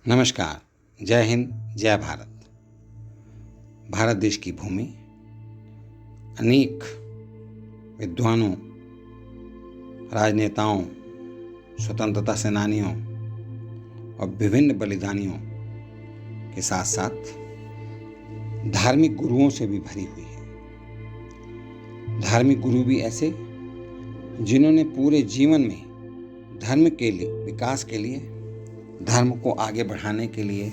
नमस्कार। जय हिंद, जय भारत। भारत देश की भूमि अनेक विद्वानों, राजनेताओं, स्वतंत्रता सेनानियों और विभिन्न बलिदानियों के साथ साथ धार्मिक गुरुओं से भी भरी हुई है। धार्मिक गुरु भी ऐसे जिन्होंने पूरे जीवन में धर्म के लिए, विकास के लिए, धर्म को आगे बढ़ाने के लिए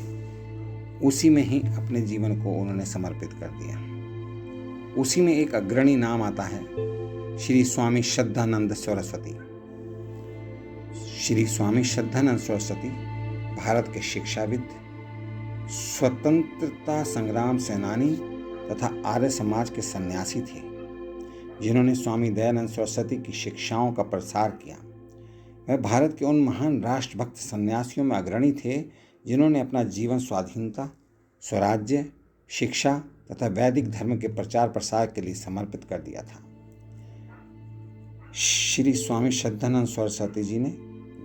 उसी में ही अपने जीवन को उन्होंने समर्पित कर दिया। उसी में एक अग्रणी नाम आता है श्री स्वामी श्रद्धानंद सरस्वती। श्री स्वामी श्रद्धानंद सरस्वती भारत के शिक्षाविद, स्वतंत्रता संग्राम सेनानी तथा आर्य समाज के सन्यासी थे, जिन्होंने स्वामी दयानंद सरस्वती की शिक्षाओं का प्रसार किया। वह भारत के उन महान राष्ट्रभक्त सन्यासियों में अग्रणी थे जिन्होंने अपना जीवन स्वाधीनता, स्वराज्य, शिक्षा तथा वैदिक धर्म के प्रचार प्रसार के लिए समर्पित कर दिया था। श्री स्वामी श्रद्धानंद सरस्वती जी ने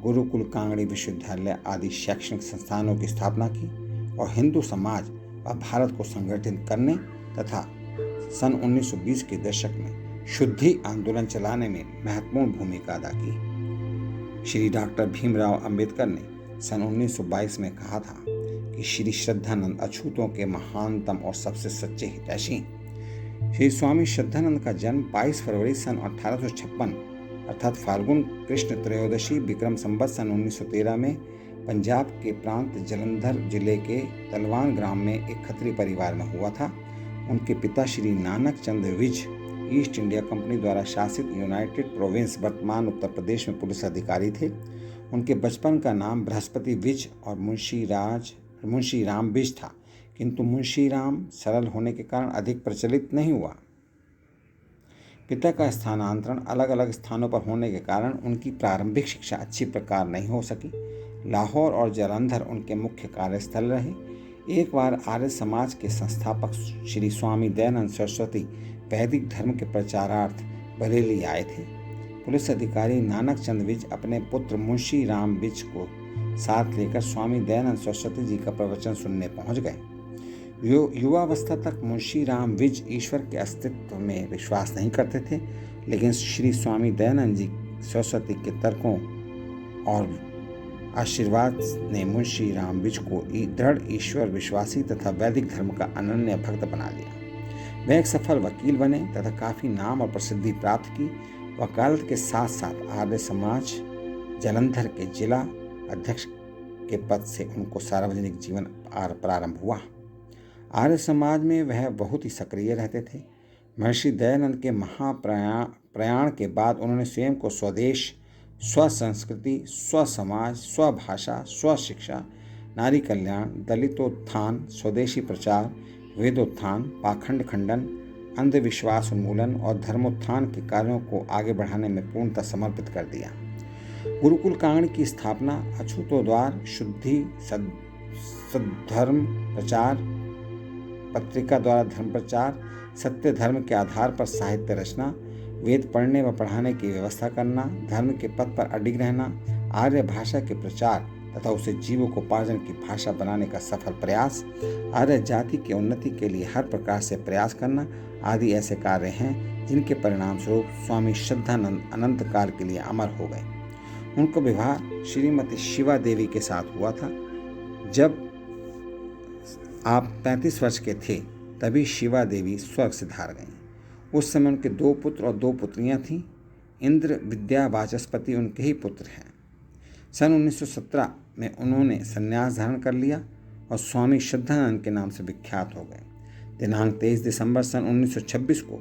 गुरुकुल, कांगड़ी विश्वविद्यालय आदि शैक्षणिक संस्थानों की स्थापना की और हिंदू समाज व भारत को संगठित करने तथा सन 1920 के दशक में शुद्धि आंदोलन चलाने में महत्वपूर्ण भूमिका अदा की। श्री डॉक्टर भीमराव अंबेडकर ने सन 1922 में कहा था कि श्री श्रद्धानंद अछूतों के महानतम और सबसे सच्चे हितैषी। श्री स्वामी श्रद्धानंद का जन्म 22 फरवरी सन 1856 अर्थात फाल्गुन कृष्ण त्रयोदशी विक्रम संवत सन 1913 में पंजाब के प्रांत जलंधर जिले के तलवान ग्राम में एक खत्री परिवार में हुआ था। उनके पिता Shri Nanak Chand Vij east India company द्वारा शासित यूनाइटेड प्रोविंस वर्तमान उत्तर प्रदेश में पुलिस अधिकारी थे। उनके बचपन का नाम बृहस्पति विज और मुंशी राम विज था, किंतु मुंशी राम सरल होने के कारण अधिक प्रचलित नहीं हुआ। पिता का स्थानांतरण अलग अलग स्थानों पर होने के कारण उनकी प्रारंभिक शिक्षा अच्छी प्रकार नहीं हो सकी। लाहौर और जालंधर उनके मुख्य कार्यस्थल रहे। एक बार आर्य समाज के संस्थापक श्री स्वामी दयानंद सरस्वती वैदिक धर्म के प्रचारार्थ बरेली आए थे। पुलिस अधिकारी नानक चंद विज अपने पुत्र मुंशी राम विज को साथ लेकर स्वामी दयानंद सरस्वती जी का प्रवचन सुनने पहुंच गए। युवावस्था तक मुंशी राम विज ईश्वर के अस्तित्व में विश्वास नहीं करते थे, लेकिन श्री स्वामी दयानंद जी सरस्वती के तर्कों और आशीर्वाद ने मुंशी राम विज को दृढ़ ईश्वर विश्वासी तथा वैदिक धर्म का अनन्य भक्त बना लिया। वह एक सफल वकील बने तथा काफ़ी नाम और प्रसिद्धि प्राप्त की। वकालत के साथ साथ आर्य समाज जालंधर के जिला अध्यक्ष के पद से उनको सार्वजनिक जीवन प्रारंभ हुआ। आर्य समाज में वह बहुत ही सक्रिय रहते थे। महर्षि दयानंद के महाप्रयाण के बाद उन्होंने स्वयं को स्वदेश, स्वसंस्कृति, स्वसमाज, स्वभाषा, स्वशिक्षा, नारी कल्याण, दलितोत्थान, स्वदेशी प्रचार, वेदोत्थान, पाखंड खंडन, अंधविश्वास उन्मूलन और धर्मोत्थान के कार्यों को आगे बढ़ाने में पूर्णतः समर्पित कर दिया। गुरुकुल कांगड़ी की स्थापना, अछूतों द्वार, शुद्धि, सद्धर्म प्रचार, पत्रिका द्वारा धर्म प्रचार, सत्य धर्म के आधार पर साहित्य रचना, वेद पढ़ने व पढ़ाने की व्यवस्था करना, धर्म के पथ पर अडिग रहना, आर्य भाषा के प्रचार तथा उसे जीवकोपार्जन की भाषा बनाने का सफल प्रयास, आर्य जाति की उन्नति के लिए हर प्रकार से प्रयास करना आदि ऐसे कार्य हैं जिनके परिणाम स्वरूप स्वामी श्रद्धानंद अनंत काल के लिए अमर हो गए। उनका विवाह श्रीमती शिवा देवी के साथ हुआ था। जब आप 35 वर्ष के थे तभी शिवा देवी स्वर्ग से धार गईं। उस समय उनके 2 पुत्र और 2 पुत्रियां थीं। इंद्र विद्या वाचस्पति उनके ही पुत्र हैं। सन 1917 में उन्होंने संन्यास धारण कर लिया और स्वामी श्रद्धानंद के नाम से विख्यात हो गए। दिनांक 23 दिसंबर सन 1926 को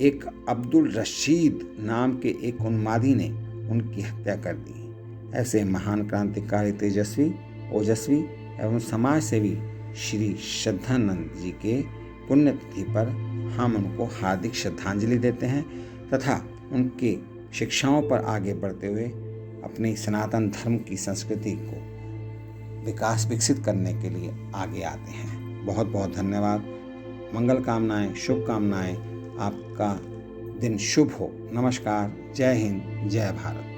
एक अब्दुल रशीद नाम के एक उन्मादी ने उनकी हत्या कर दी। ऐसे महान क्रांतिकारी, तेजस्वी, ओजस्वी एवं समाज सेवी श्री श्रद्धानंद जी के पुण्यतिथि पर हम उनको हार्दिक श्रद्धांजलि देते हैं तथा उनके शिक्षाओं पर आगे बढ़ते हुए अपनी सनातन धर्म की संस्कृति को विकसित करने के लिए आगे आते हैं। बहुत बहुत धन्यवाद। मंगल कामनाएं, शुभकामनाएं। आपका दिन शुभ हो। नमस्कार। जय हिंद, जय भारत।